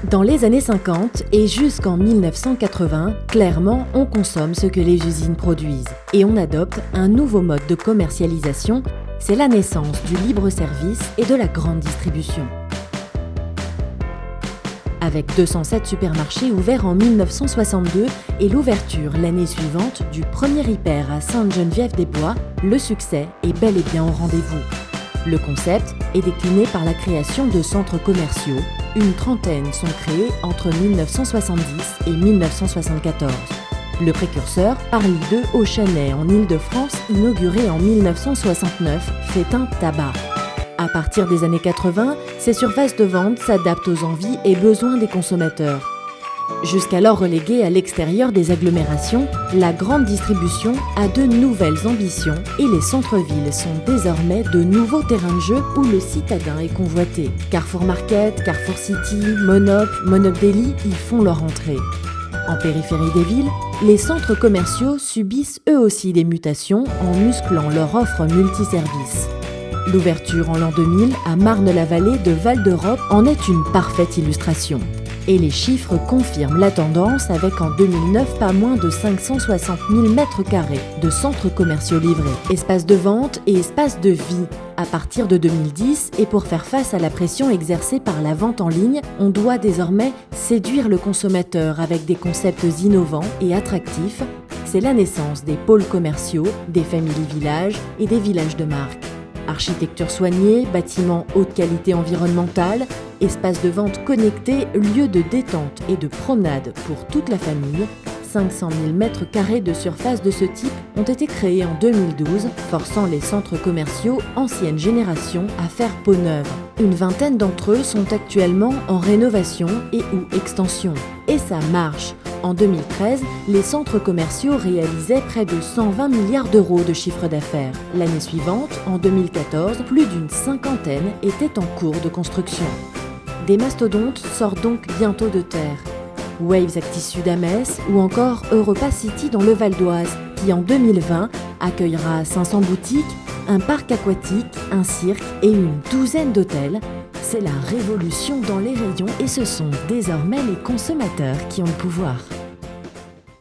Dans les années 50 et jusqu'en 1980, clairement, on consomme ce que les usines produisent et on adopte un nouveau mode de commercialisation, c'est la naissance du libre-service et de la grande distribution. Avec 207 supermarchés ouverts en 1962 et l'ouverture l'année suivante du premier hyper à Sainte-Geneviève-des-Bois, le succès est bel et bien au rendez-vous. Le concept est décliné par la création de centres commerciaux. Une trentaine sont créés entre 1970 et 1974. Le précurseur, Paris 2 au Châtelet en Île-de-France, inauguré en 1969, fait un tabac. À partir des années 80, ces surfaces de vente s'adaptent aux envies et besoins des consommateurs. Jusqu'alors reléguée à l'extérieur des agglomérations, la grande distribution a de nouvelles ambitions et les centres-villes sont désormais de nouveaux terrains de jeu où le citadin est convoité. Carrefour Market, Carrefour City, Monop, Monop Deli y font leur entrée. En périphérie des villes, les centres commerciaux subissent eux aussi des mutations en musclant leur offre multiservice. L'ouverture en l'an 2000 à Marne-la-Vallée de Val-d'Europe en est une parfaite illustration. Et les chiffres confirment la tendance avec en 2009 pas moins de 560 000 m² de centres commerciaux livrés. Espaces de vente et espaces de vie. À partir de 2010, et pour faire face à la pression exercée par la vente en ligne, on doit désormais séduire le consommateur avec des concepts innovants et attractifs. C'est la naissance des pôles commerciaux, des family villages et des villages de marque. Architecture soignée, bâtiments haute qualité environnementale, espaces de vente connectés, lieux de détente et de promenade pour toute la famille, 500 000 m² de surface de ce type ont été créés en 2012, forçant les centres commerciaux ancienne génération à faire peau neuve. Une vingtaine d'entre eux sont actuellement en rénovation et ou extension. Et ça marche. En 2013, les centres commerciaux réalisaient près de 120 milliards d'euros de chiffre d'affaires. L'année suivante, en 2014, plus d'une cinquantaine étaient en cours de construction. Des mastodontes sortent donc bientôt de terre. Waves Actis Sud à Metz ou encore Europa City dans le Val d'Oise, qui en 2020 accueillera 500 boutiques, un parc aquatique, un cirque et une douzaine d'hôtels. C'est la révolution dans les rayons et ce sont désormais les consommateurs qui ont le pouvoir.